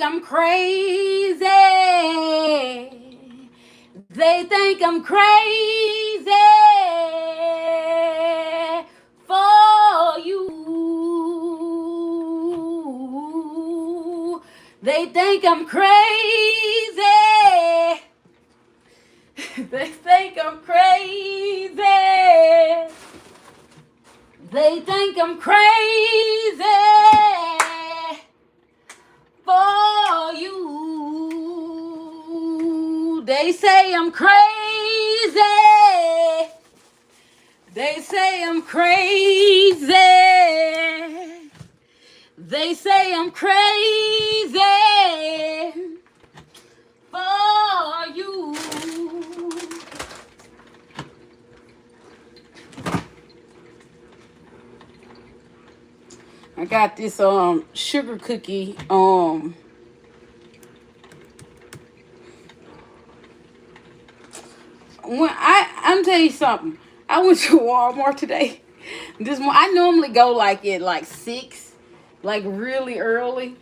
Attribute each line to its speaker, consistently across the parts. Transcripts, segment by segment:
Speaker 1: I'm crazy. They think I'm crazy for you. They think I'm crazy. They think I'm crazy. They think I'm crazy for you. They say I'm crazy. They say I'm crazy. They say I'm crazy for you. I got this sugar cookie when I'm tell you something. I went to Walmart today. I normally go like at like 6, like really early.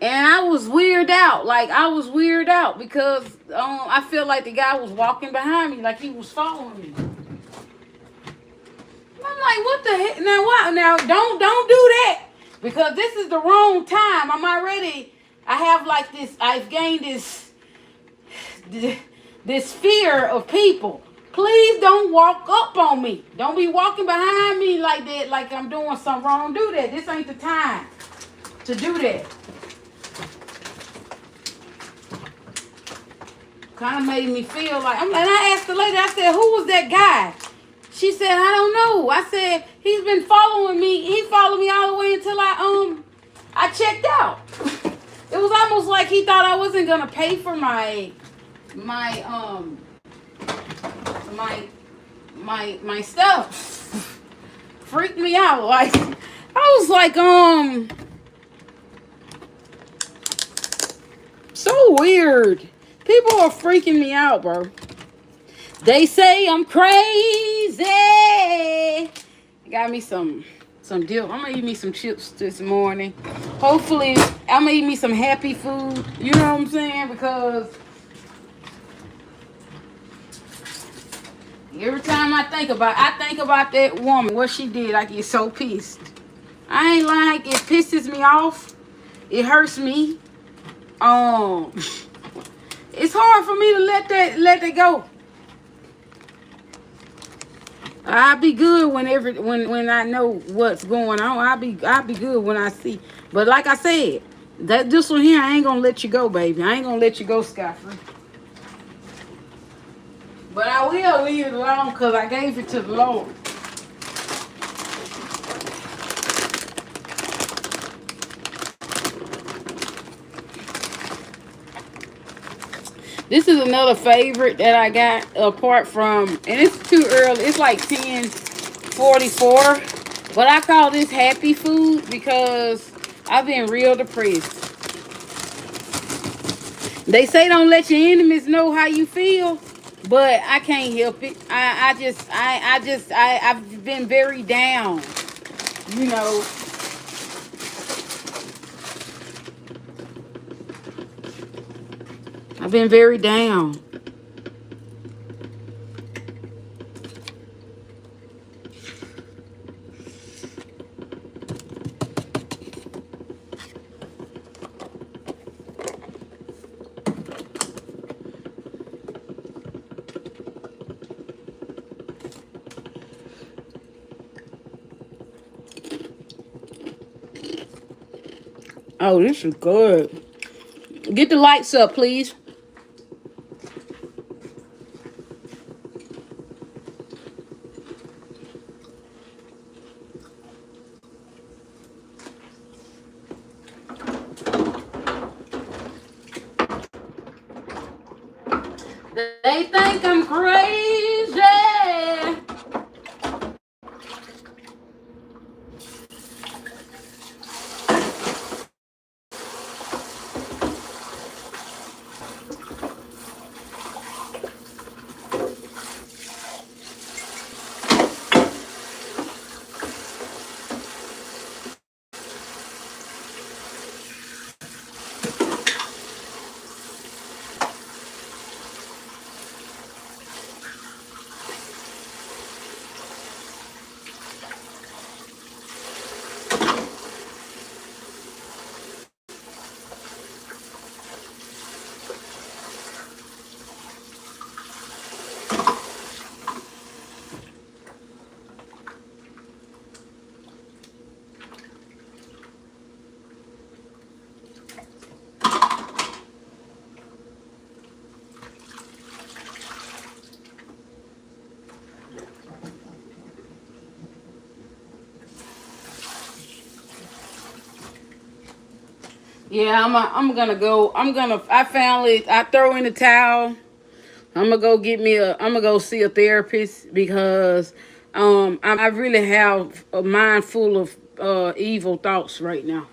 Speaker 1: And I was weirded out. Like I was weirded out because I felt like the guy was walking behind me, like he was following me. I'm like, what the heck? Now what? Now don't do that because this is the wrong time. I have like this. I've gained this fear of people. Please don't walk up on me. Don't be walking behind me like that, like I'm doing something wrong. Do that. This ain't the time to do that. Kind of made me feel like, and I asked the lady, I said, who was that guy? She said, I don't know. I said, he's been following me. He followed me all the way until I checked out. It was almost like he thought I wasn't gonna pay for my stuff. Freaked me out. Like I was like, so weird. People are freaking me out, bro. They say I'm crazy. Got me some dip. I'm gonna eat me some chips this morning. Hopefully, I'm gonna eat me some happy food. You know what I'm saying? Because every time I think about that woman, what she did, I get so pissed. I ain't lying. It pisses me off. It hurts me. It's hard for me to let that go. I'll be good when I know what's going on. I'll be good when I see. But like I said, this one here, I ain't gonna let you go, baby. I ain't gonna let you go scot-free. But I will leave it alone because I gave it to the Lord. This is another favorite that I got apart from, and it's too early. It's like 10:44, but I call this happy food because I've been real depressed. They say don't let your enemies know how you feel, but I can't help it. I've been very down, you know. I've been very down. Oh, this is good. Get the lights up, please. They think I'm crazy. Yeah, I'm gonna go. I finally I throw in the towel. I'm gonna go see a therapist because I really have a mind full of evil thoughts right now.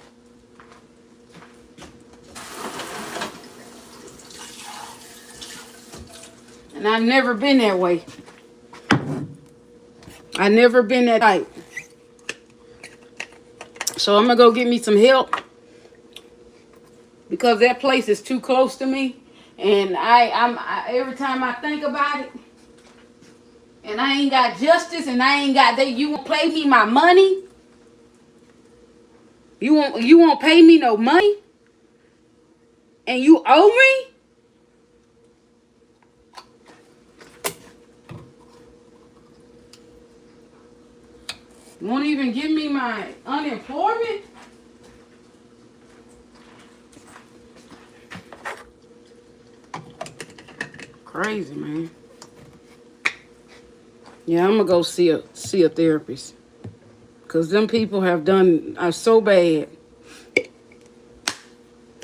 Speaker 1: And I've never been that way. I never been that type. So I'm gonna go get me some help because that place is too close to me. And every time I think about it, and I ain't got justice, and I ain't got that. You won't pay me my money. You won't pay me no money, and you owe me. You won't even give me my unemployment. Crazy, man. Yeah, I'm gonna go see a therapist. Cause them people have done are so bad.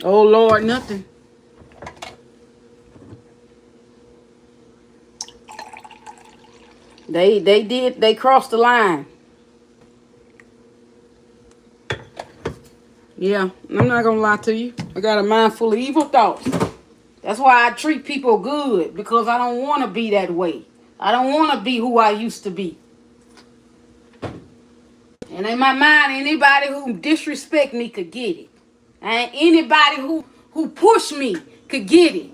Speaker 1: Oh Lord, nothing. They crossed the line. Yeah, I'm not gonna lie to you. I got a mind full of evil thoughts. That's why I treat people good because I don't want to be that way. I don't want to be who I used to be. And in my mind, anybody who disrespect me could get it. And anybody who push me could get it.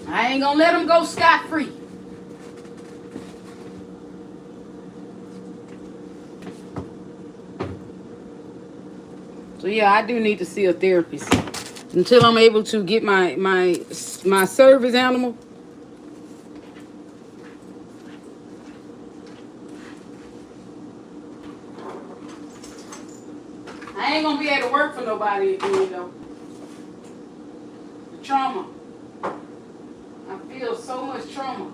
Speaker 1: I ain't gonna let them go scot free. So yeah, I do need to see a therapist until I'm able to get my service animal. I ain't gonna be able to work for nobody again though. The trauma. I feel so much trauma.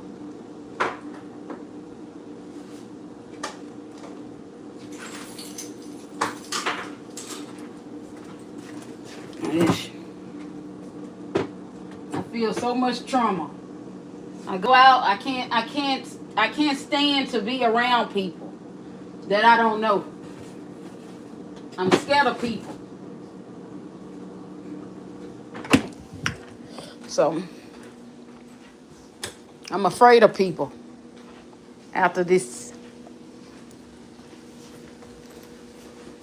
Speaker 1: I feel so much trauma. I go out, I can't stand to be around people that I don't know. I'm scared of people. So I'm afraid of people after this.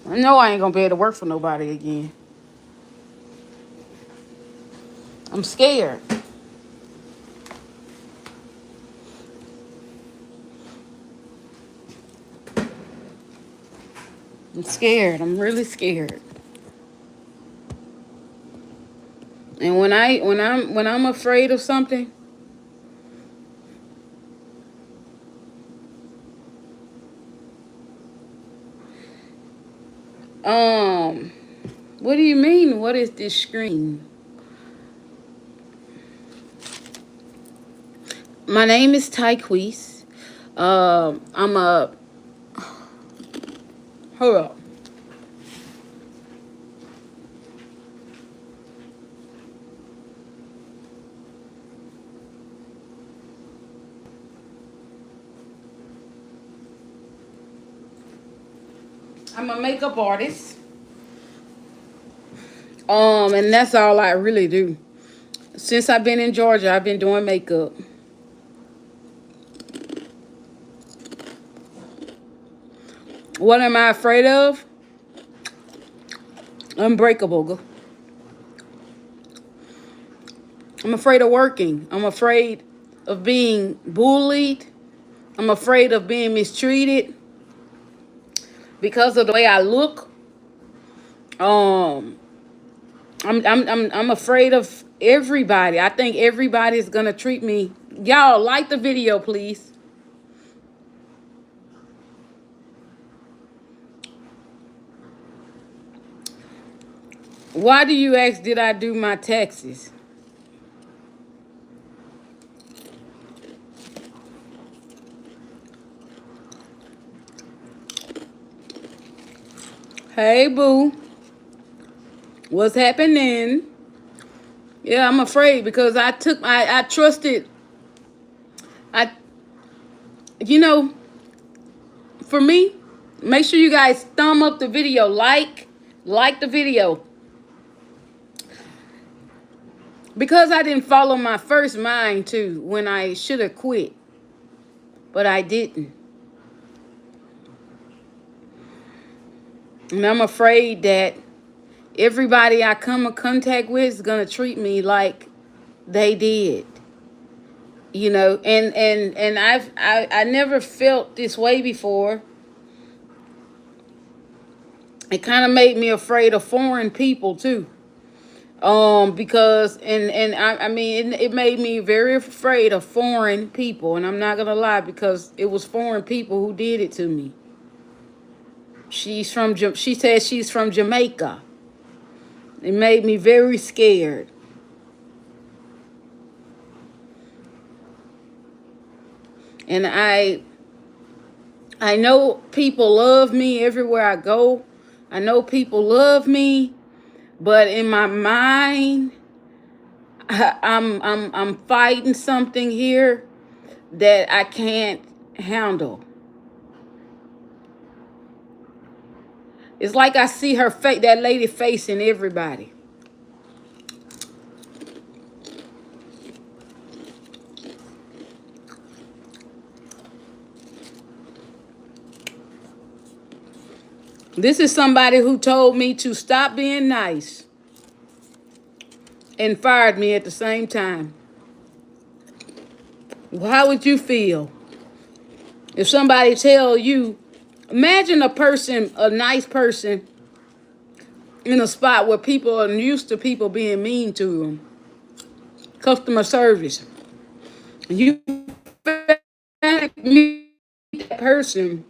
Speaker 1: I know I ain't gonna be able to work for nobody again. I'm scared. I'm scared. I'm really scared. And when I'm afraid of something, um, what do you mean? What is this screen? My name is Tyquise. I'm a hold up. I'm a makeup artist. And that's all I really do. Since I've been in Georgia, I've been doing makeup. What am I afraid of? Unbreakable. I'm afraid of working. I'm afraid of being bullied. I'm afraid of being mistreated because of the way I look. Um, I'm afraid of everybody. I think everybody is gonna treat me. Y'all like the video, please. Why do you ask? Did I do my taxes? Hey, boo. What's happening? Yeah, I'm afraid because I trusted, I, you know, for me, make sure you guys thumb up the video, like the video. Because I didn't follow my first mind too when I should have quit, but I didn't. And I'm afraid that everybody I come in contact with is gonna treat me like they did. And I never felt this way before. It kind of made me afraid of foreign people too. Because I mean it made me very afraid of foreign people, and I'm not gonna lie, because it was foreign people who did it to me. She said she's from Jamaica. It made me very scared. And I know people love me everywhere I go. I know people love me, but in my mind, I'm fighting something here that I can't handle. It's like I see her face, that lady face in everybody. This is somebody who told me to stop being nice and fired me at the same time. How would you feel if somebody tell you, imagine a nice person in a spot where people are used to people being mean to them, customer service. You meet that person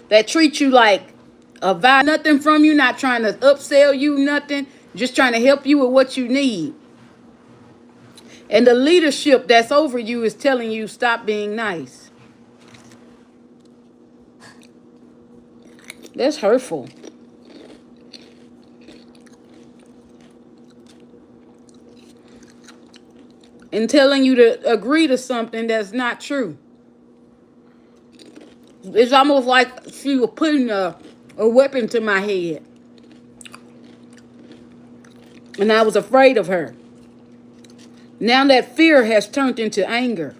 Speaker 1: that treats you like a vibe, nothing from you, not trying to upsell you, nothing, just trying to help you with what you need. And the leadership that's over you is telling you stop being nice. That's hurtful. And telling you to agree to something that's not true. It's almost like she was putting a weapon to my head. And I was afraid of her. Now that fear has turned into anger.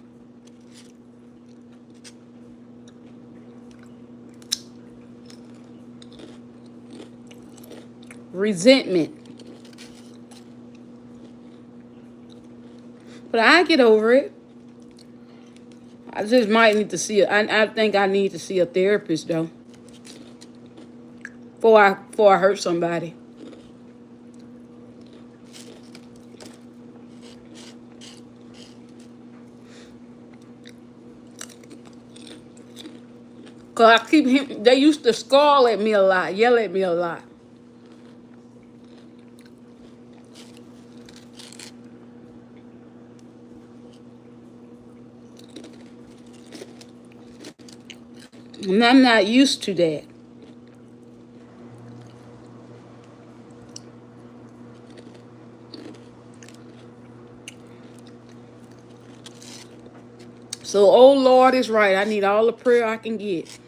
Speaker 1: Resentment. But I get over it. I just might need to see I think I need to see a therapist though. Before I hurt somebody. Cause they used to scowl at me a lot, yell at me a lot. And I'm not used to that. So, oh Lord is right. I need all the prayer I can get.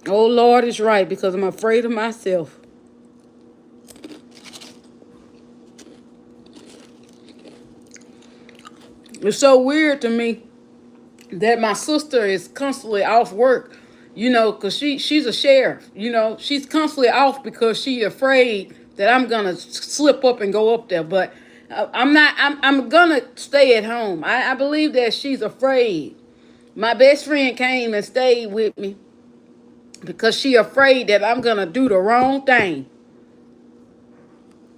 Speaker 1: Oh Lord is right, because I'm afraid of myself. It's so weird to me that my sister is constantly off work, because she's a sheriff. She's constantly off because she's afraid that I'm gonna slip up and go up there. But I'm not. I'm gonna stay at home. I believe that she's afraid. My best friend came and stayed with me because she afraid that I'm gonna do the wrong thing.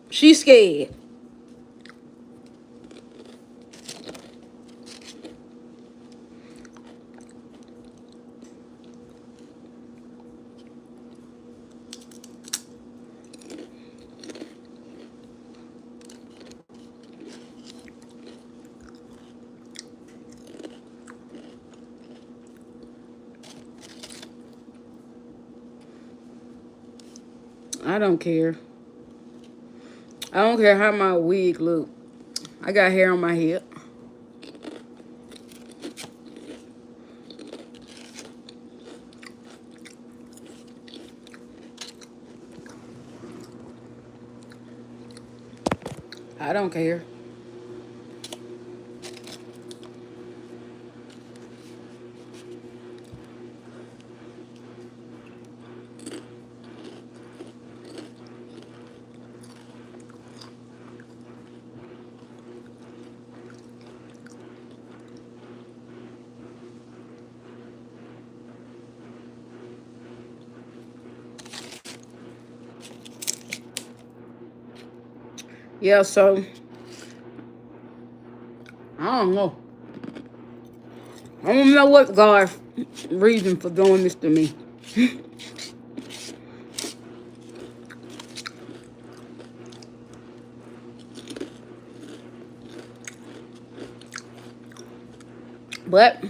Speaker 1: She's scared. I don't care. I don't care how my wig look. I got hair on my head. I don't care. Yeah, so I don't know. I don't know what God's reason for doing this to me. But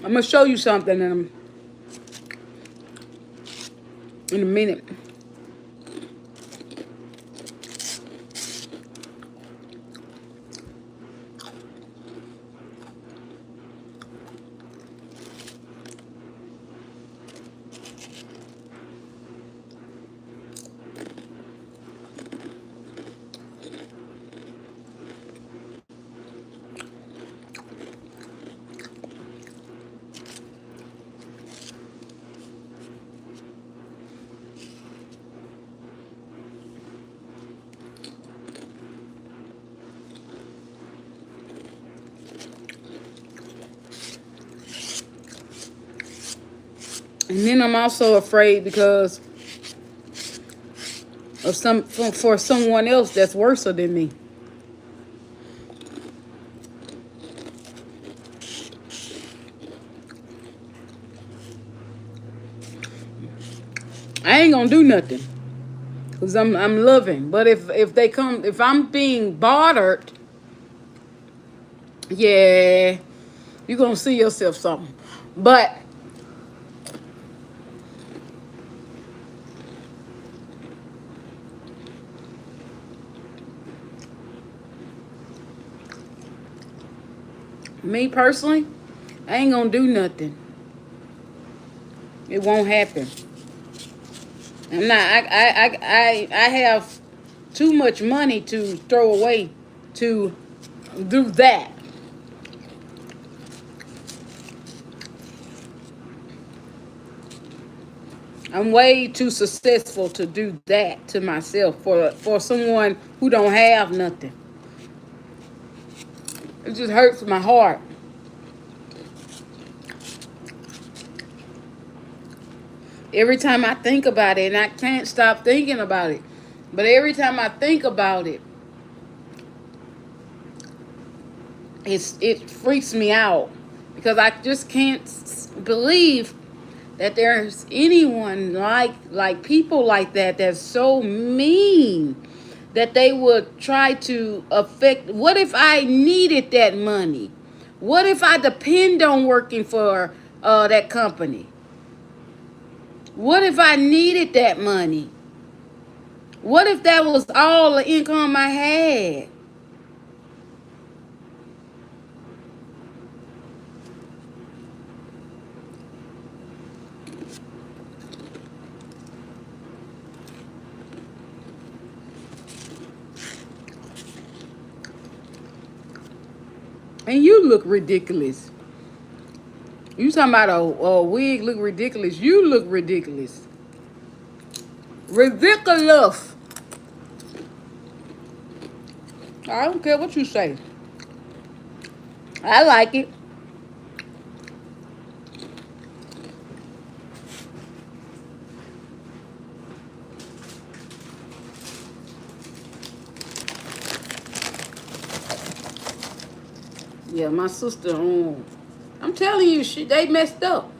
Speaker 1: I'm gonna show you something in a minute. And then I'm also afraid because of for someone else that's worse than me. I ain't gonna do nothing because I'm loving. But if I'm being bothered, yeah, you're gonna see yourself something. But me personally, I ain't gonna do nothing. It won't happen. I'm not. I have too much money to throw away to do that. I'm way too successful to do that to myself for someone who don't have nothing. It just hurts my heart. Every time I think about it, and I can't stop thinking about it. But every time I think about it, it freaks me out because I just can't believe that there's anyone like people like that that's so mean that they would try to affect. What if I needed that money? What if I depend on working for that company? What if I needed that money? What if that was all the income I had? And you look ridiculous. You talking about a wig look ridiculous. You look ridiculous. Ridiculous. I don't care what you say. I like it. Yeah, my sister, I'm telling you, they messed up.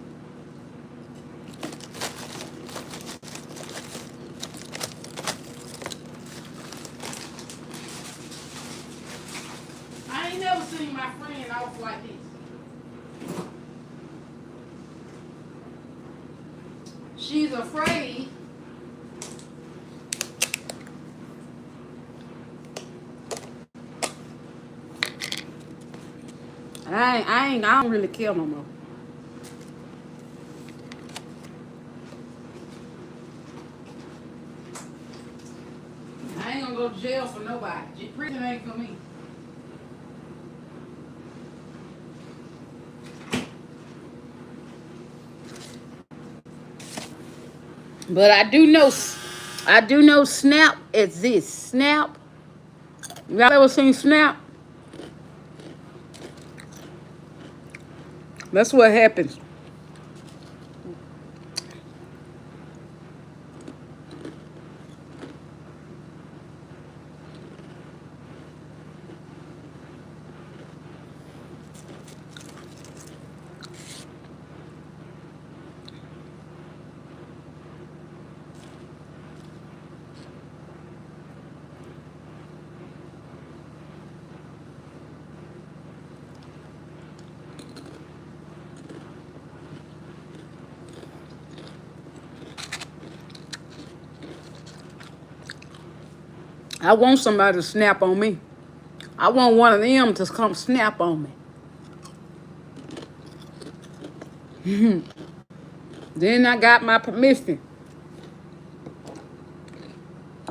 Speaker 1: never seen my friend off like this. She's afraid I don't really care no more. I ain't gonna go to jail for nobody. Prison ain't for me. But I do know Snap exists. Snap. Y'all ever seen Snap? That's what happens. I want somebody to snap on me. I want one of them to come snap on me. Then I got my permission.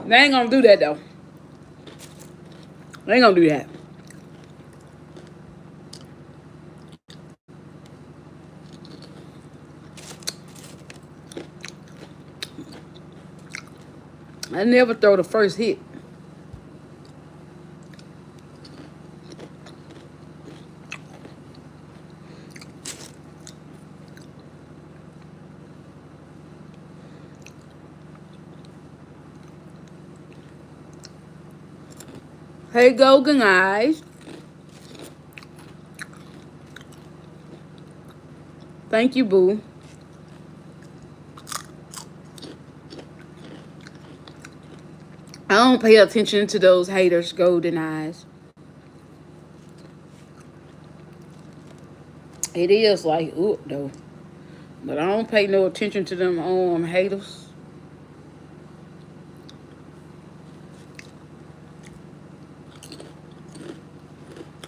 Speaker 1: They ain't gonna do that though. They ain't gonna do that. I never throw the first hit. Hey, Golden Eyes. Thank you, boo. I don't pay attention to those haters, Golden Eyes. It is like, ooh, though. But I don't pay no attention to them haters.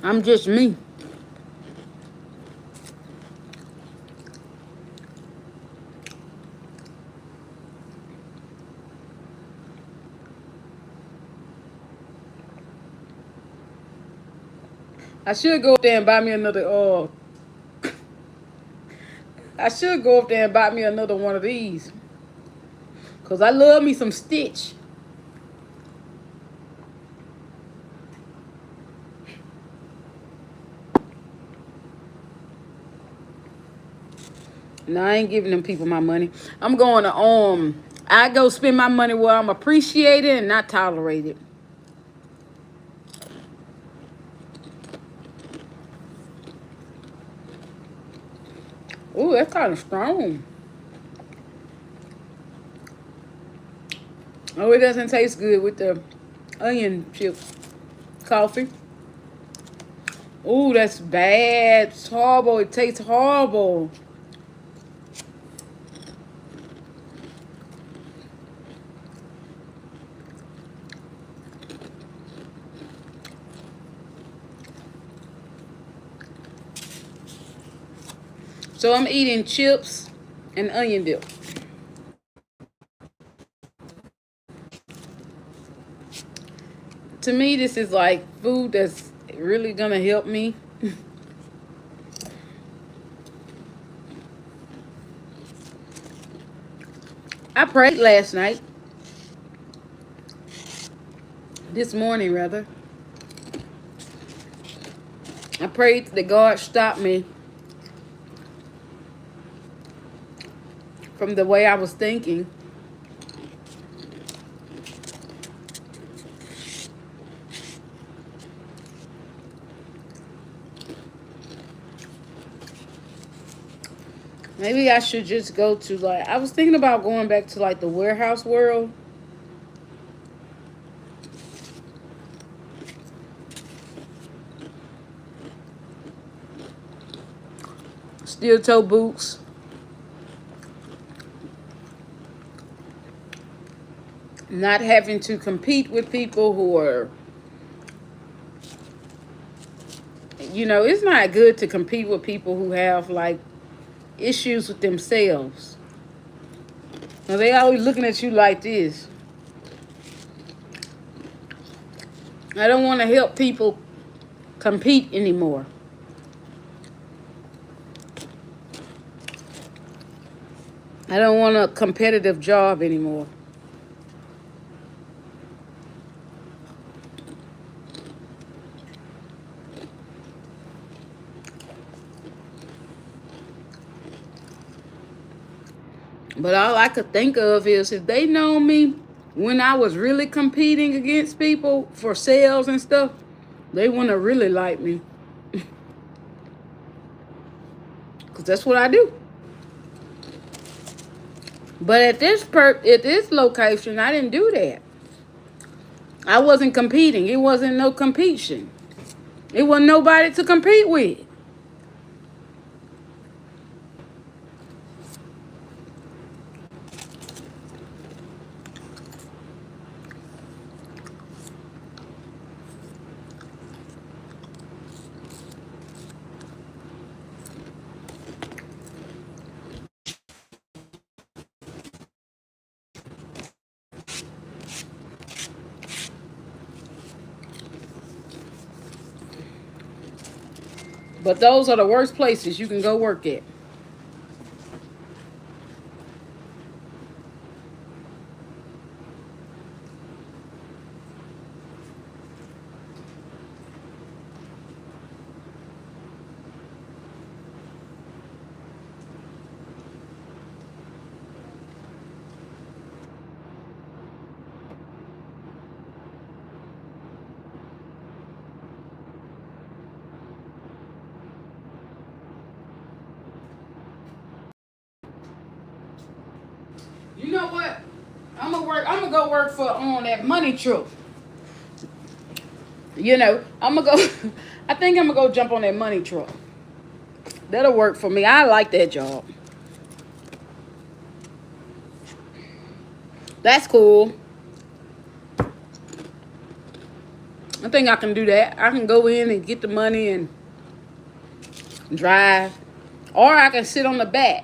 Speaker 1: I'm just me. I should go up there and buy me another I should go up there and buy me another one of these. Cause I love me some Stitch. No, I ain't giving them people my money. I'm going to I go spend my money where I'm appreciated and not tolerated. Ooh, that's kind of strong. Oh, it doesn't taste good with the onion chips. Coffee. Ooh, that's bad. It's horrible. It tastes horrible. So I'm eating chips and onion dip. To me, this is like food that's really gonna help me. I prayed last night. This morning, rather. I prayed that God stop me from the way I was thinking. Maybe I should just go to like, I was thinking about going back to like the warehouse world. steel toe boots. Not having to compete with people who are, it's not good to compete with people who have like issues with themselves. Now they always looking at you like this. I don't want to help people compete anymore. I don't want a competitive job anymore. But all I could think of is if they know me when I was really competing against people for sales and stuff, they wouldn't have really liked me. Because that's what I do. But at this location, I didn't do that. I wasn't competing. It wasn't no competition. It wasn't nobody to compete with. But those are the worst places you can go work at. You know what? I'm gonna go work for on that money truck. I'm gonna go. I think I'm gonna go jump on that money truck. That'll work for me. I like that job. That's cool. I think I can do that. I can go in and get the money and drive, or I can sit on the back.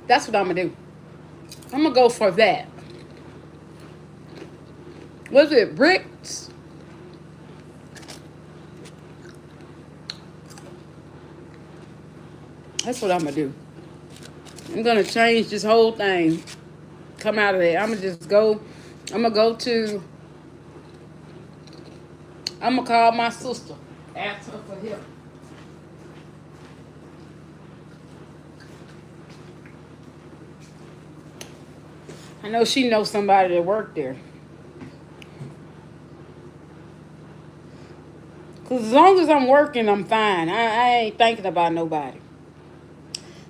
Speaker 1: That's what I'm gonna do. I'm gonna go for that. What's it? Bricks? That's what I'm gonna do. I'm gonna change this whole thing. Come out of there. I'm gonna just go. I'm gonna go to. I'm gonna call my sister. Ask her for help. I know she knows somebody that worked there. Cause as long as I'm working, I'm fine. I ain't thinking about nobody.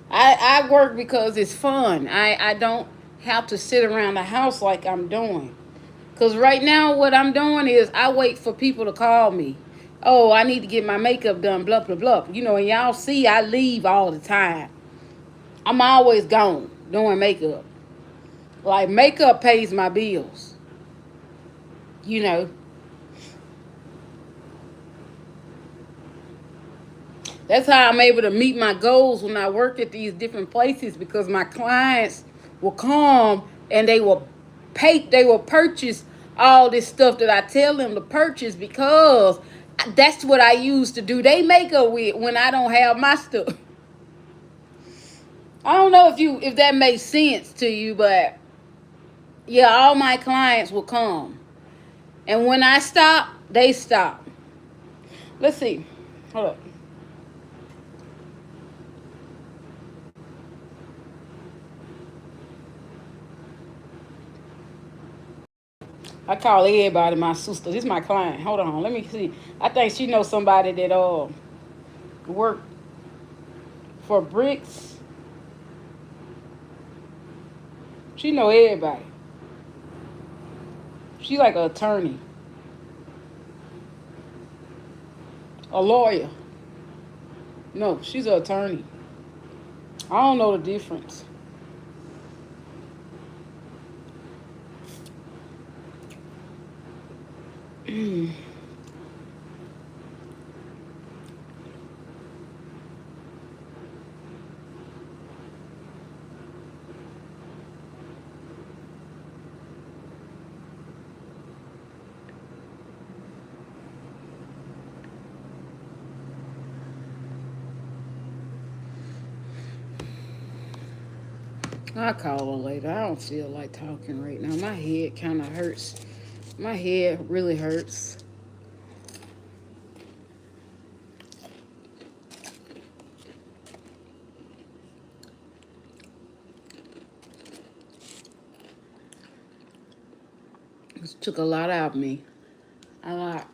Speaker 1: I work because it's fun. I don't have to sit around the house like I'm doing. Cause right now what I'm doing is I wait for people to call me. Oh, I need to get my makeup done, blah blah blah. And y'all see I leave all the time. I'm always gone doing makeup. Like makeup pays my bills. You know. That's how I'm able to meet my goals when I work at these different places because my clients will come and they will purchase all this stuff that I tell them to purchase because that's what I use to do they makeup with when I don't have my stuff. I don't know if that makes sense to you, but yeah, all my clients will come. And when I stop, they stop. Let's see. Hold up. I call everybody my sister. This is my client. Hold on, let me see. I think she knows somebody that work for bricks. She know everybody. She like an attorney, a lawyer. No, she's an attorney. I don't know the difference. I'll call her later. I don't feel like talking right now. My head kind of hurts. My head really hurts. It took a lot out of me. A lot.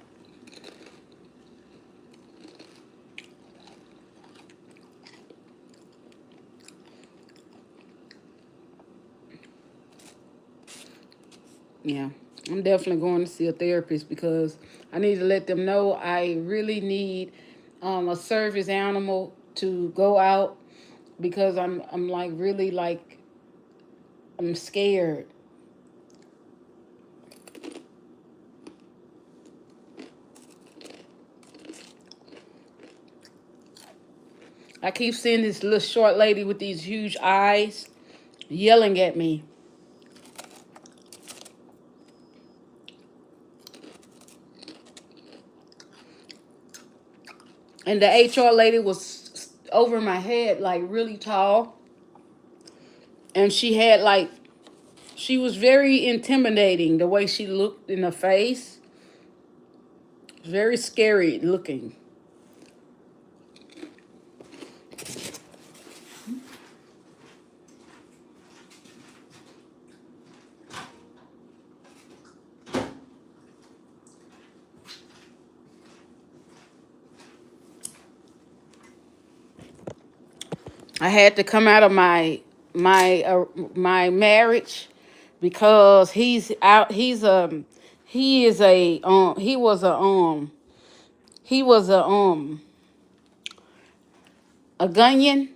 Speaker 1: Yeah. I'm definitely going to see a therapist because I need to let them know I really need a service animal to go out because I'm like really like I'm scared. I keep seeing this little short lady with these huge eyes yelling at me. And the HR lady was over my head, like really tall. And she was very intimidating the way she looked in the face. Very scary looking. I had to come out of my marriage because he's out. He is a he was a gunyan,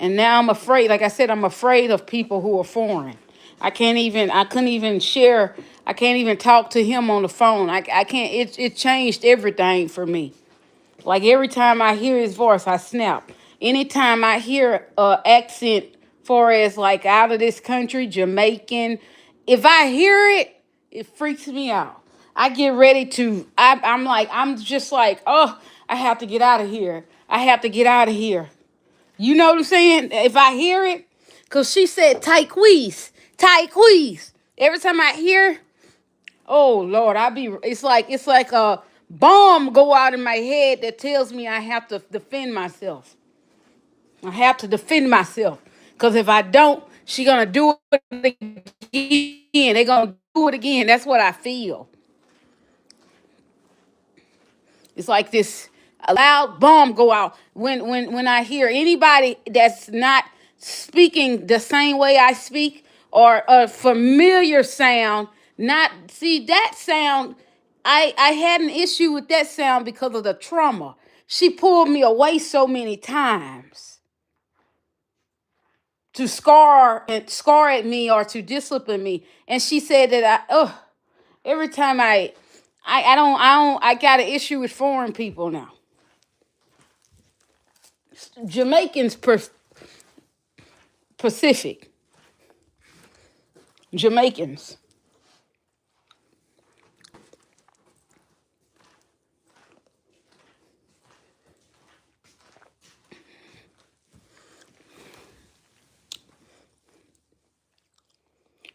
Speaker 1: and now I'm afraid. Like I said, I'm afraid of people who are foreign. I couldn't even share. I can't even talk to him on the phone. I can't. It changed everything for me. Like every time I hear his voice, I snap. Anytime I hear accent, for as like out of this country, Jamaican, if I hear it, it freaks me out. I get ready to. I'm just like, oh, I have to get out of here. I have to get out of here. You know what I'm saying? If I hear it, cause she said Tyqueeze, Tyqueeze. Every time I hear, oh Lord, it's like a bomb go out in my head that tells me I have to defend myself. I have to defend myself. Cause if I don't, she gonna do it again. They're gonna do it again. That's what I feel. It's like this a loud bomb go out when I hear anybody that's not speaking the same way I speak or a familiar sound. Not see that sound. I had an issue with that sound because of the trauma. She pulled me away so many times to scar at me or to discipline me, and she said that every time I got an issue with foreign people now. Jamaicans Pacific. Jamaicans.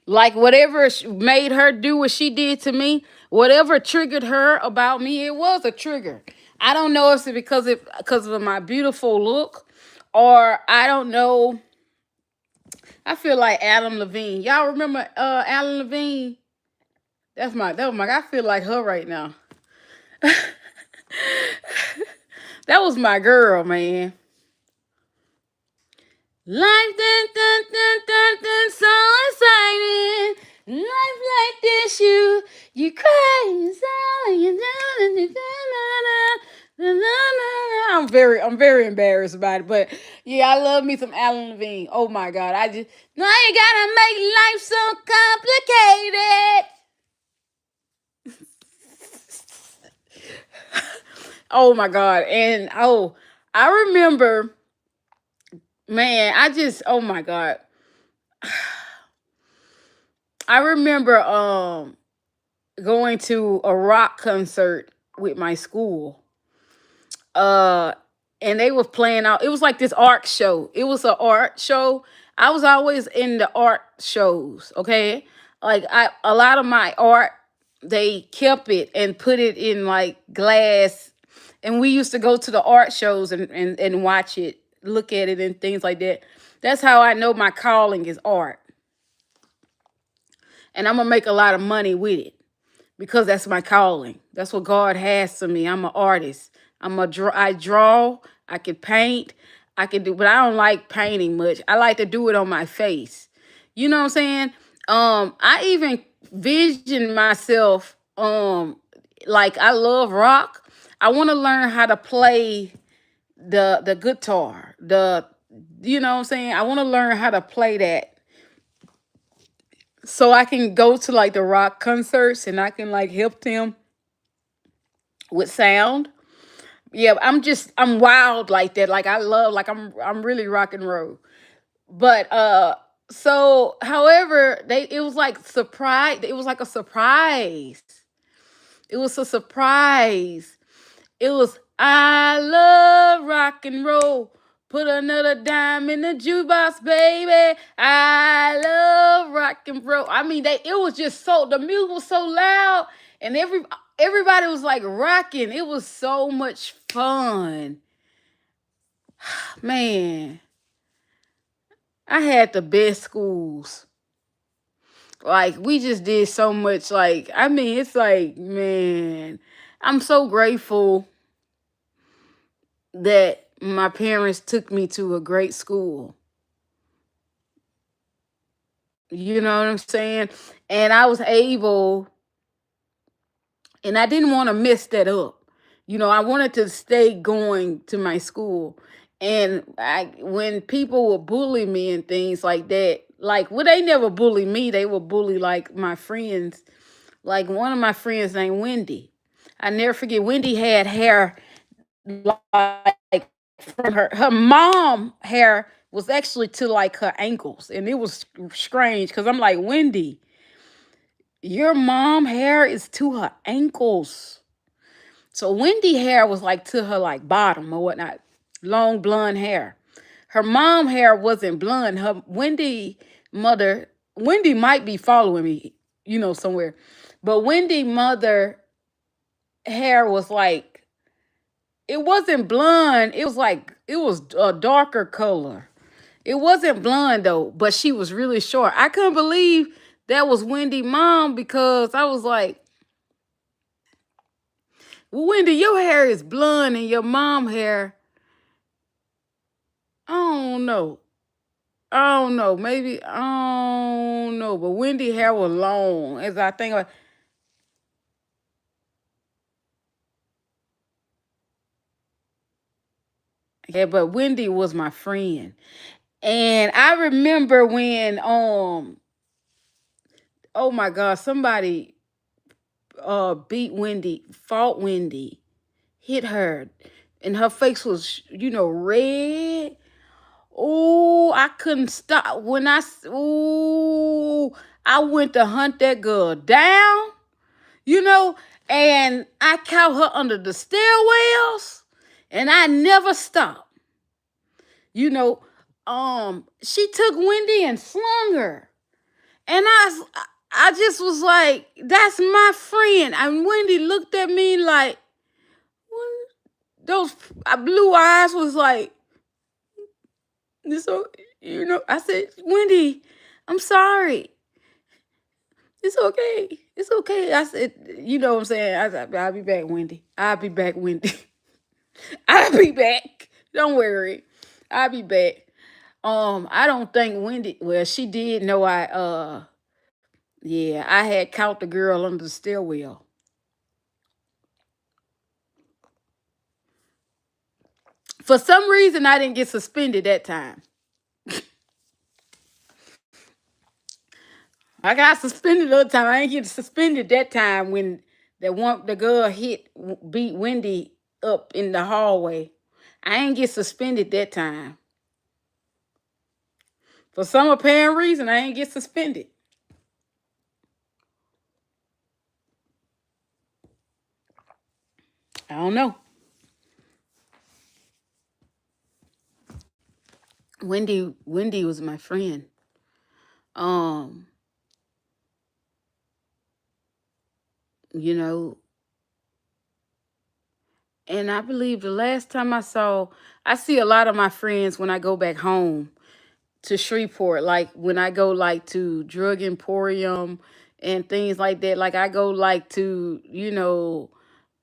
Speaker 1: Like whatever made her do what she did to me, whatever triggered her about me, it was a trigger. I don't know if it's because of my beautiful look, or I don't know. I feel like Adam Levine. Y'all remember Adam Levine? That was my. I feel like her right now. That was my girl, man. Life dun, dun, dun, dun, dun, so exciting. Life like this, you cry, you sound, you I'm I'm very embarrassed about it. But yeah, I love me some Alan Levine. Oh my God. I just no, I ain't gotta make life so complicated. Oh my God. And oh, I remember, man, I just oh my God. I remember going to a rock concert with my school. uh and they was playing out, it was like this art show, it was an art show. I was always in the art shows, okay? Like I a lot of my art, they kept it and put it in like glass, and we used to go to the art shows and watch it, look at it and things like that. That's how I know my calling is art, and I'm gonna make a lot of money with it because that's my calling. That's what God has for me. I'm an artist. I draw, I can paint, I can do, but I don't like painting much. I like to do it on my face. You know what I'm saying? I even vision myself like I love rock. I want to learn how to play the guitar. The you know what I'm saying? I want to learn how to play that so I can go to like the rock concerts and I can like help them with sound. Yeah, I'm wild like that. Like I love, like I'm really rock and roll. But so however, they it was like surprise, it was like a surprise. It was a surprise. It was I love rock and roll. Put another dime in the jukebox, baby. I love rock and roll. I mean, they it was just so the music was so loud, and everybody was like rocking. It was so much fun, man. I had the best schools. Like we just did so much. Like I mean, it's like man, I'm so grateful that my parents took me to a great school. You know what I'm saying? And I was able, and I didn't want to mess that up. You know, I wanted to stay going to my school. And when people would bully me and things like that, like, well, they never bully me. They would bully like my friends. Like one of my friends named Wendy. I never forget. Wendy had hair like from her mom hair was actually to like her ankles, and it was strange because I'm like, Wendy, your mom hair is to her ankles. So Wendy hair was like to her like bottom or whatnot, long blonde hair. Her mom hair wasn't blonde. Her Wendy might be following me, somewhere, but Wendy mother hair was like, it wasn't blonde. It was like it was a darker color. It wasn't blonde though, but she was really short. I couldn't believe that was Wendy mom because I was like, well, Wendy, your hair is blonde and your mom hair, I don't know. I don't know. Maybe I don't know. But Wendy hair was long. As I think of, yeah, but Wendy was my friend. And I remember when oh my God, somebody beat Wendy, fought Wendy, hit her, and her face was, red. Oh, I couldn't stop when oh, I went to hunt that girl down, you know, and I caught her under the stairwells, and I never stopped, you know. She took Wendy and slung her, and I just was like, that's my friend. And Wendy looked at me like, those blue eyes was like, so, I said, Wendy, I'm sorry. It's okay. It's okay. I said, you know what I'm saying? I said, I'll be back, Wendy. I'll be back, Wendy. I'll be back. Don't worry. I'll be back. I don't think Wendy, well, she did know yeah, I had caught the girl under the stairwell. For some reason, I didn't get suspended that time. I got suspended the other time. I ain't get suspended that time when the girl beat Wendy up in the hallway. I ain't get suspended that time. For some apparent reason, I ain't get suspended. I don't know. Wendy was my friend. Um, you know, and I believe the last time I see a lot of my friends when I go back home to Shreveport, like when I go like to Drug Emporium and things like that. Like I go like to,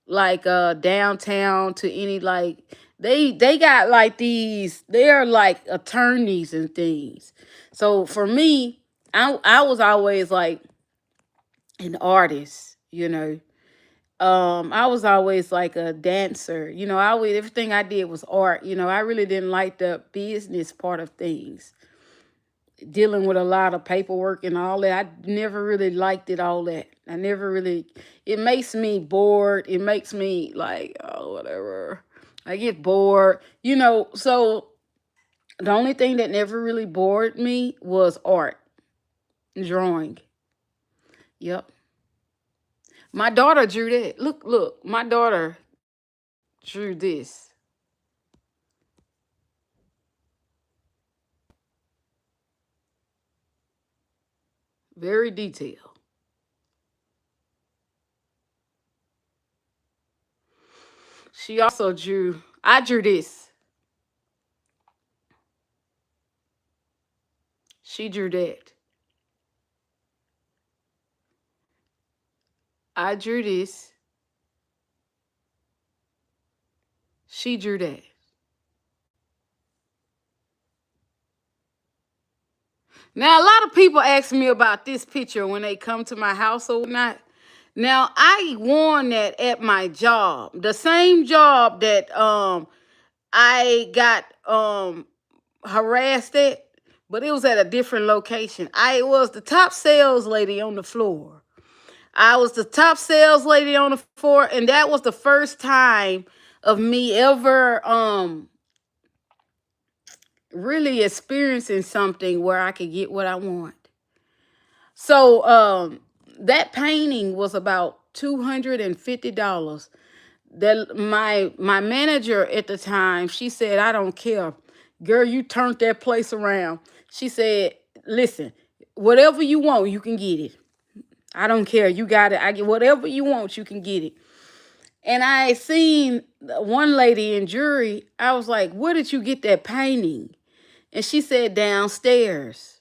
Speaker 1: like downtown to any like they got like they're like attorneys and things. So for me, I was always like an artist, I was always like a dancer, I always everything I did was art. I really didn't like the business part of things, dealing with a lot of paperwork and all that. I never really liked it, all that. I never really, it makes me bored. It makes me like, oh, whatever. I get bored, So the only thing that never really bored me was art, drawing. Yep. My daughter drew that. Look, my daughter drew this. Very detailed. She also I drew this. She drew that. I drew this. She drew that. Now, a lot of people ask me about this picture when they come to my house or whatnot. Now, I won that at my job, the same job that I got harassed at, but it was at a different location. I was the top sales lady on the floor. I was the top sales lady on the floor, and that was the first time of me ever really experiencing something where I could get what I want. So that painting was about $250. That my manager at the time, she said, I don't care. Girl, you turned that place around. She said, listen, whatever you want, you can get it. I don't care. You got it. I get whatever you want, you can get it. And I seen one lady in jury. I was like, where did you get that painting? And she said, downstairs.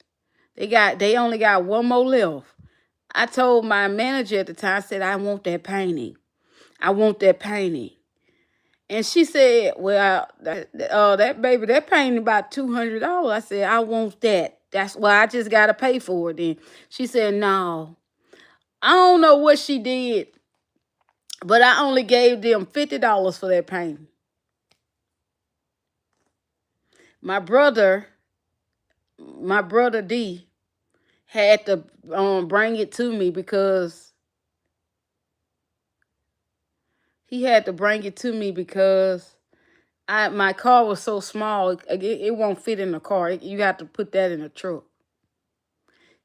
Speaker 1: They only got one more left. I told my manager at the time, I said, I want that painting. I want that painting. And she said, well, that baby, that painting about $200. I said, I want that. That's why I just got to pay for it then. She said, no. I don't know what she did, but I only gave them $50 for that painting. My brother D, had to bring it to me because he had to bring it to me because my car was so small, it won't fit in the car. You have to put that in a truck.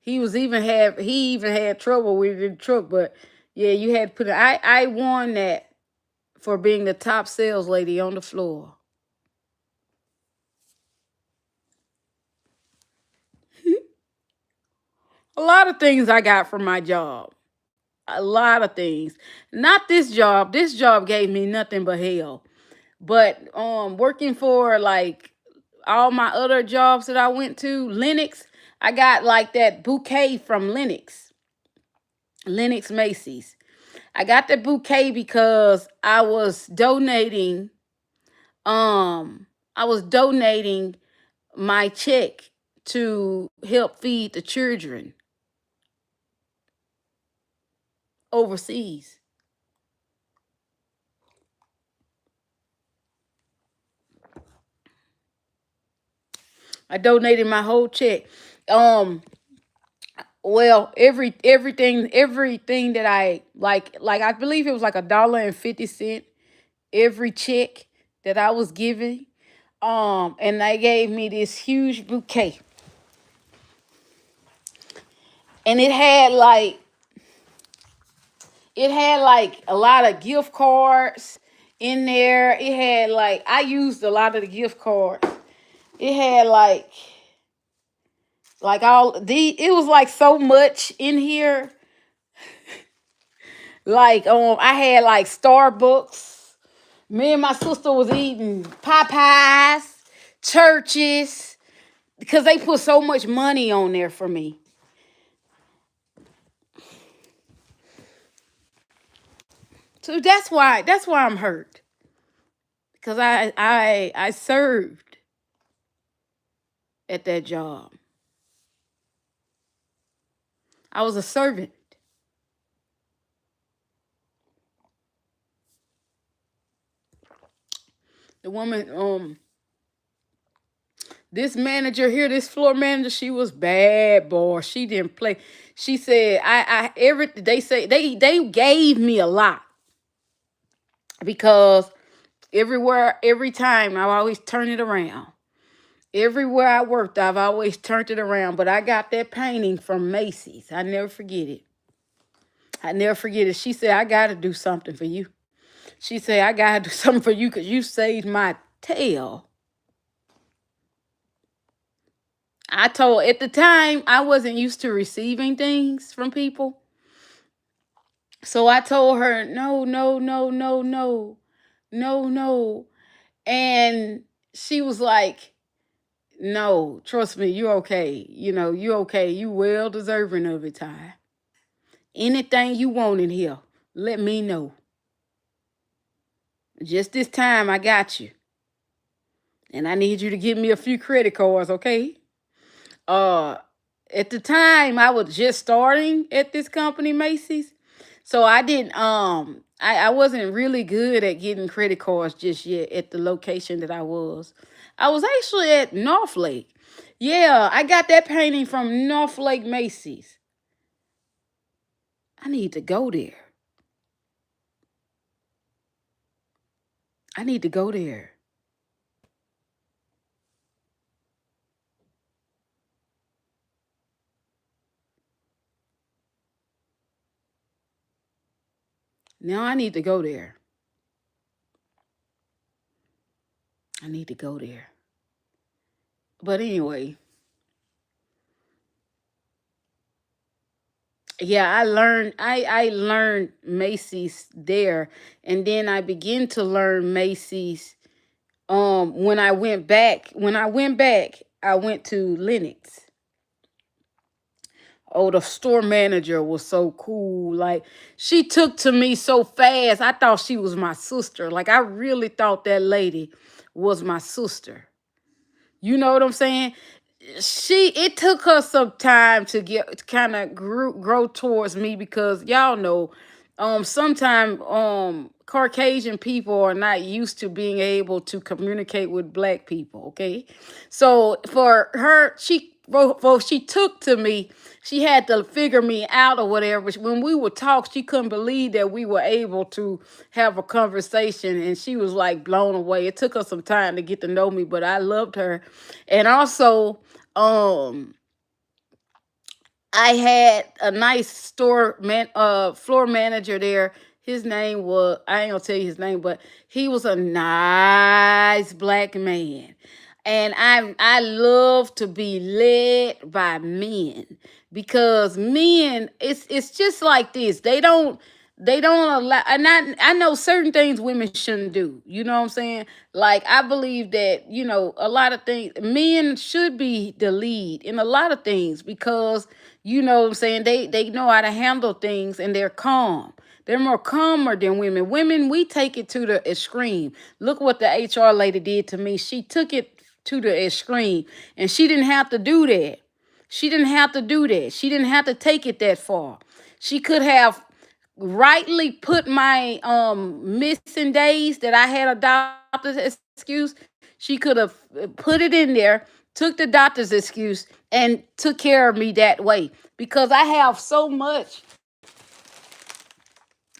Speaker 1: He even had trouble with the truck, but yeah, you had to put it. I won that for being the top sales lady on the floor. A lot of things I got from my job. A lot of things. Not this job. This job gave me nothing but hell. But working for like all my other jobs that I went to, Lennox, I got like that bouquet from Lennox Macy's. I got the bouquet because um I was donating my check to help feed the children overseas. I donated my whole check. Um, well, everything that I like I believe it was like $1.50 every check that I was giving. And they gave me this huge bouquet, and it had like a lot of gift cards in there. It had like I used a lot of the gift cards. It had like all the it was like so much in here. Like I had like Starbucks. Me and my sister was eating Popeyes, churches, because they put so much money on there for me. So that's why I'm hurt. Because I served at that job. I was a servant. The woman, this manager here, this floor manager, she was bad, boy. She didn't play. She said, they say they gave me a lot because every time I always turn it around. Everywhere I worked, I've always turned it around. But I got that painting from Macy's. I never forget it. I never forget it. She said, I got to do something for you. She said, I got to do something for you because you saved my tail. I told at the time I wasn't used to receiving things from people. So I told her, no, no, no, no, no, no, no. And she was like, no, trust me, you're okay. You're okay. You well deserving of it, Ty. Anything you want in here, let me know. Just this time, I got you. And I need you to give me a few credit cards, okay? Uh, at the time, I was just starting at this company, Macy's. So I didn't, I wasn't really good at getting credit cards just yet at the location that I was. I was actually at North Lake. Yeah, I got that painting from North Lake Macy's. I need to go there. I need to go there. Now I need to go there. I need to go there. But anyway, yeah, I learned Macy's there, and then I began to learn Macy's when I went back I went to Lennox. Oh, the store manager was so cool. Like, she took to me so fast. I thought she was my sister. Like, I really thought that lady was my sister. You know what I'm saying? It took her some time to get kind of grow towards me because y'all know sometimes Caucasian people are not used to being able to communicate with black people, okay? So for her, she took to me, she had to figure me out or whatever. When we would talk, she couldn't believe that we were able to have a conversation, and she was like blown away. It took her some time to get to know me, but I loved her. And also, um I had a nice floor manager there. His name was, I ain't gonna tell you his name, but he was a nice black man. And I love to be led by men because men, it's just like this. They don't allow, and I know certain things women shouldn't do. You know what I'm saying? Like, I believe that, a lot of things, men should be the lead in a lot of things because, you know what I'm saying, they know how to handle things and they're calm. They're more calmer than women. Women, we take it to the extreme. Look what the HR lady did to me. She took it to the extreme, and she didn't have to do that. She didn't have to do that. She didn't have to take it that far. She could have rightly put my missing days that I had a doctor's excuse. She could have put it in there, took the doctor's excuse and took care of me that way because I have so much.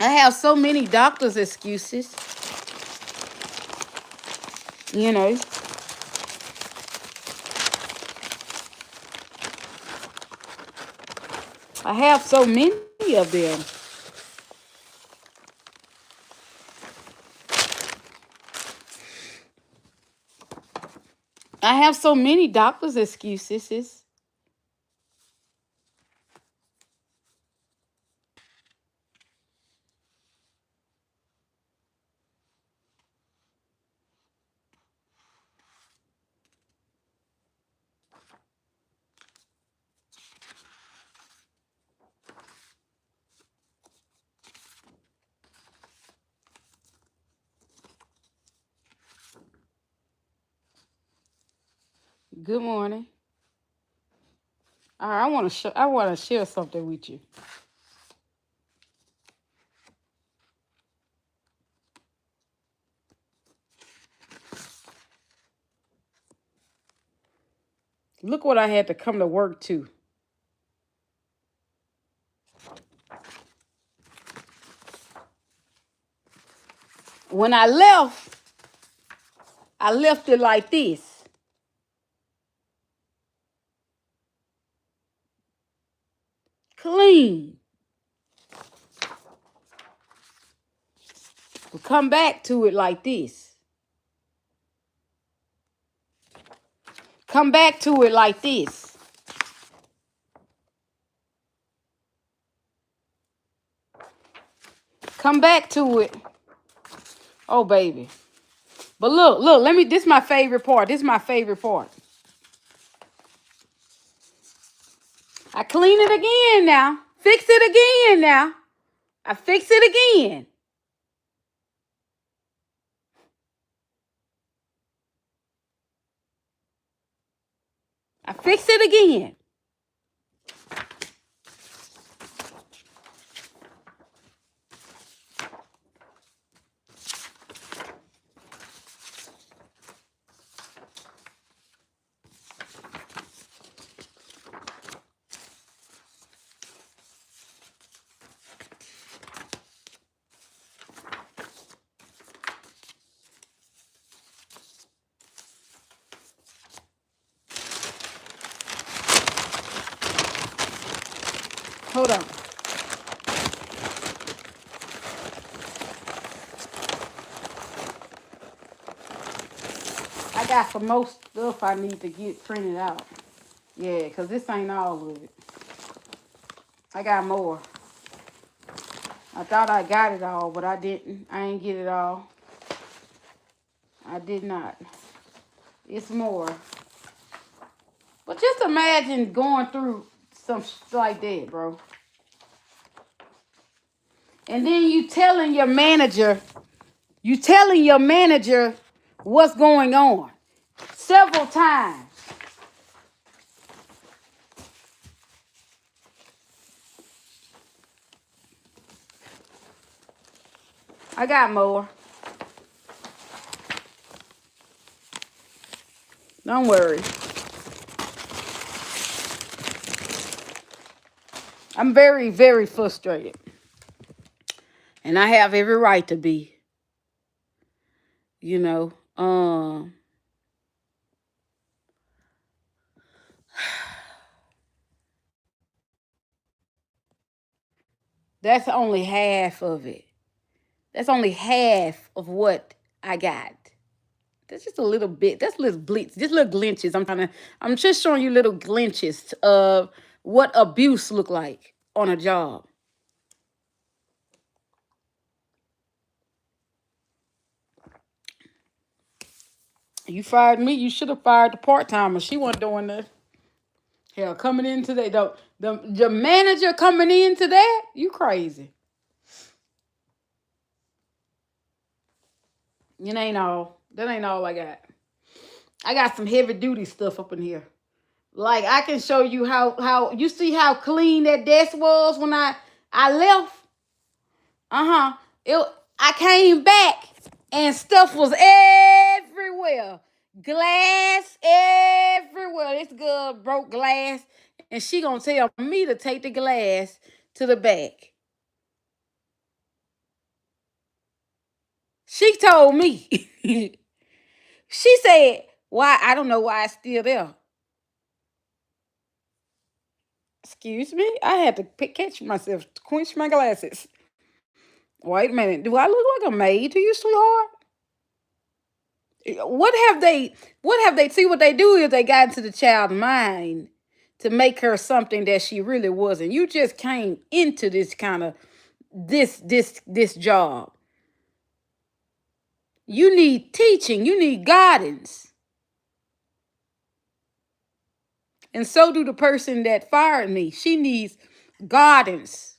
Speaker 1: I have so many doctor's excuses. You know, I have so many of them. I have so many doctor's excuses. Good morning. All right, I want to share something with you. Look what I had to come to work to. When I left it like this. Clean. But come back to it like this. Come back to it like this. Come back to it. Oh, baby. But look, this is my favorite part. This is my favorite part. I clean it again now. Fix it again now. I fix it again. I fix it again. Hold on. I got some more stuff I need to get printed out. Yeah, because this ain't all of it. I got more. I thought I got it all, but I didn't. I ain't get it all. I did not. It's more. But just imagine going through some shit like that, bro. And then you telling your manager what's going on several times. I got more. Don't worry. I'm very, very frustrated. And I have every right to be. You know, that's only half of it. That's only half of what I got. That's just a little bit. That's little blitz, just little glinches. I'm just showing you little glinches of what abuse look like on a job. You fired me. You should have fired the part timer. She wasn't doing that. Hell, coming in today, the manager coming in today, you crazy. It ain't all. That ain't all I got. I got some heavy duty stuff up in here. Like I can show you how you see how clean that desk was when I left. It I came back and stuff was everywhere. Glass everywhere. This girl broke glass, and she gonna tell me to take the glass to the back. She told me. She said, "Why? I don't know why it's still there." Excuse me. I had to catch myself, to quench my glasses. Wait a minute. Do I look like a maid to you, sweetheart? What have they? What have they? See, what they do is they got into the child's mind to make her something that she really wasn't. You just came into this kind of this job. You need teaching. You need guidance, and so do the person that fired me. She needs guidance.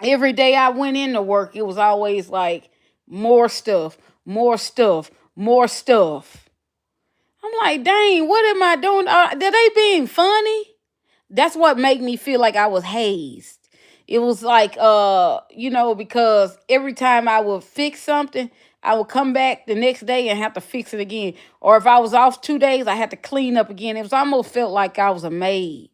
Speaker 1: Every day I went into work, it was always like more stuff, more stuff, more stuff. I'm like, dang, what am I doing? Are they being funny? That's what made me feel like I was hazed. It was like, because every time I would fix something, I would come back the next day and have to fix it again. Or if I was off 2 days, I had to clean up again. It was almost felt like I was a maid.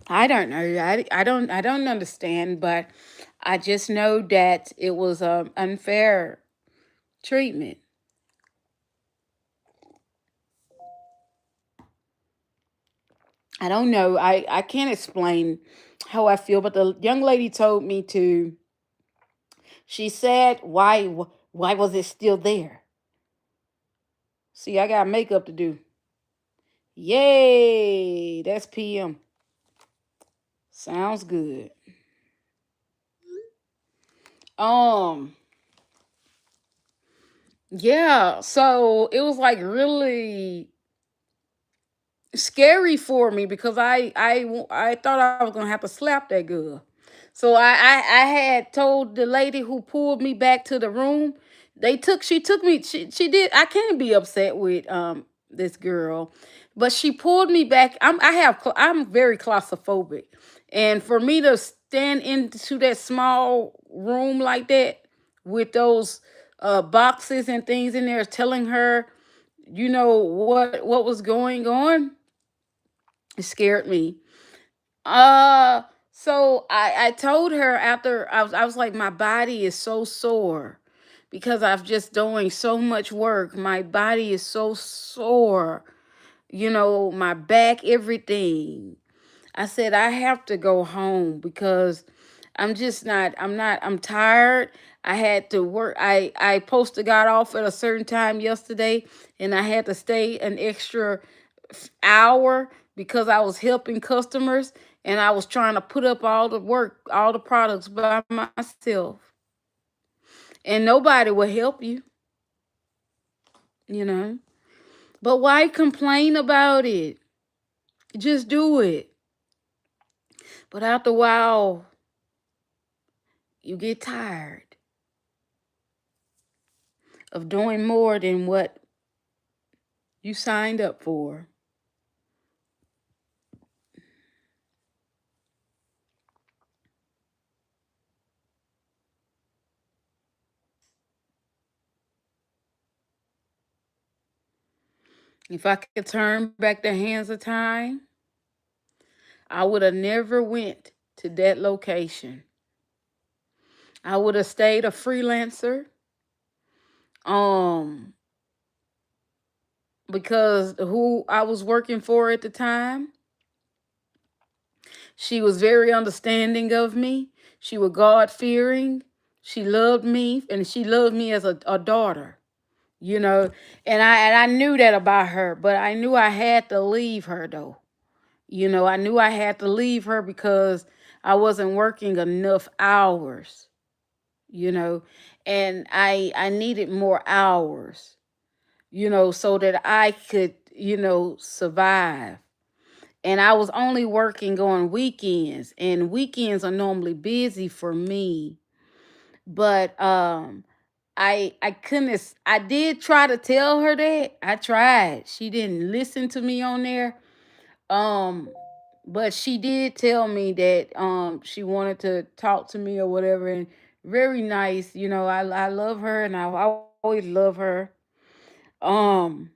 Speaker 1: I don't know. I don't understand, but I just know that it was unfair treatment. I don't know. I can't explain how I feel, but the young lady told me to. She said, "Why was it still there?" See, I got makeup to do. Yay, that's PM. Sounds good. Um, yeah. So it was like really scary for me because I thought I was gonna have to slap that girl. So I had told the lady who pulled me back to the room. She took me. She did. I can't be upset with this girl, but she pulled me back. I'm very claustrophobic, and for me to stand into that small room like that with those boxes and things in there, telling her, what was going on, it scared me. Uh so I told her after I was like, my body is so sore because I've just doing so much work. My body is so sore. My back, everything. I said I have to go home because I'm tired. I had to work. I posted got off at a certain time yesterday, and I had to stay an extra hour because I was helping customers, and I was trying to put up all the work, all the products by myself. And nobody will help you, you know. But why complain about it? Just do it. But after a while, you get tired of doing more than what you signed up for. If I could turn back the hands of time, I would have never went to that location. I would have stayed a freelancer. Um, because who I was working for at the time, she was very understanding of me. She was God fearing. She loved me, and she loved me as a daughter. You know, and I knew that about her, but I knew I had to leave her though. I knew I had to leave her because I wasn't working enough hours. You know, and I needed more hours. So that I could survive. And I was only working on weekends, and weekends are normally busy for me. But I couldn't. I did try to tell her that. I tried. She didn't listen to me on there. Um, but she did tell me that she wanted to talk to me or whatever, and very nice. I love her, and I always love her. Um,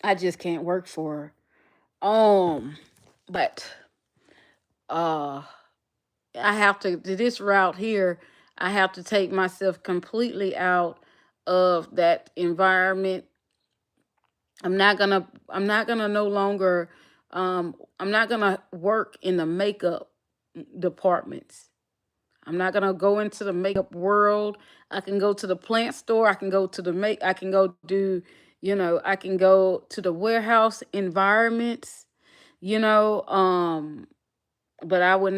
Speaker 1: I just can't work for her. But uh, I have to this route here. I have to take myself completely out of that environment. I'm not gonna no longer I'm not gonna work in the makeup departments. I'm not gonna go into the makeup world. I can go to the plant store. I can go do, I can go to the warehouse environments, you know, but I would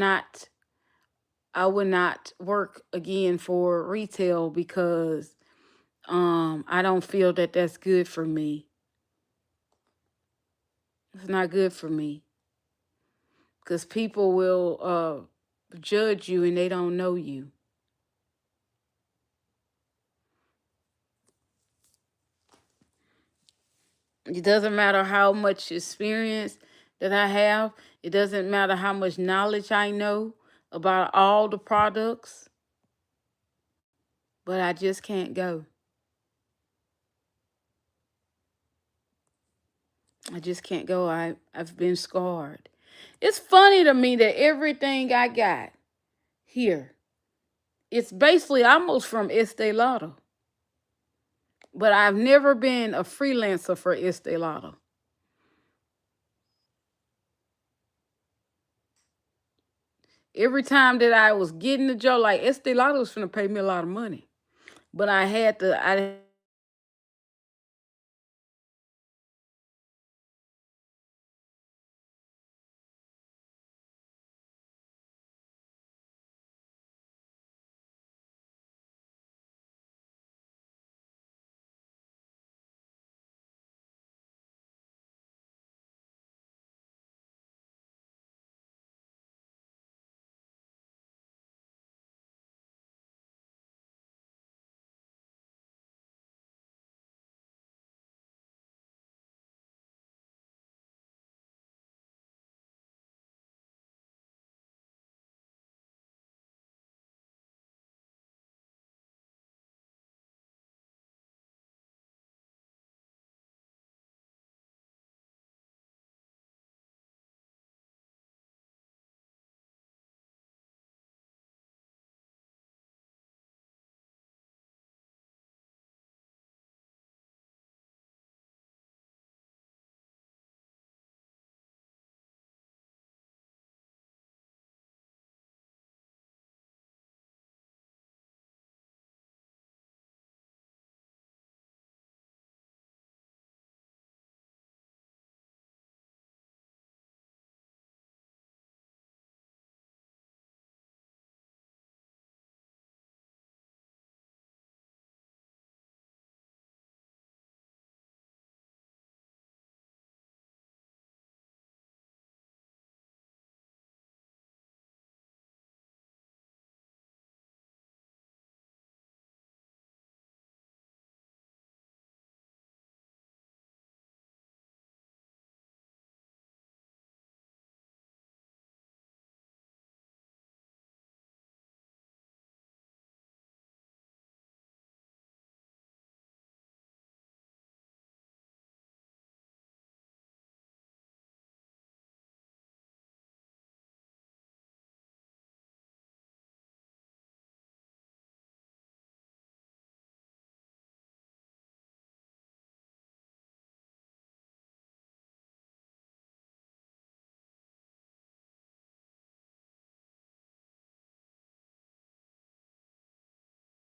Speaker 1: not work again for retail because I don't feel that that's good for me. It's not good for me because people will judge you and they don't know you. It doesn't matter how much experience that I have. It doesn't matter how much knowledge I know about all the products, but I just can't go. I just can't go. I've been scarred. It's funny to me that everything I got here, it's basically almost from Estee Lauder. But I've never been a freelancer for Estee Lauder. Every time that I was getting the job, like Estee Lauder was going to pay me a lot of money, but I had to. I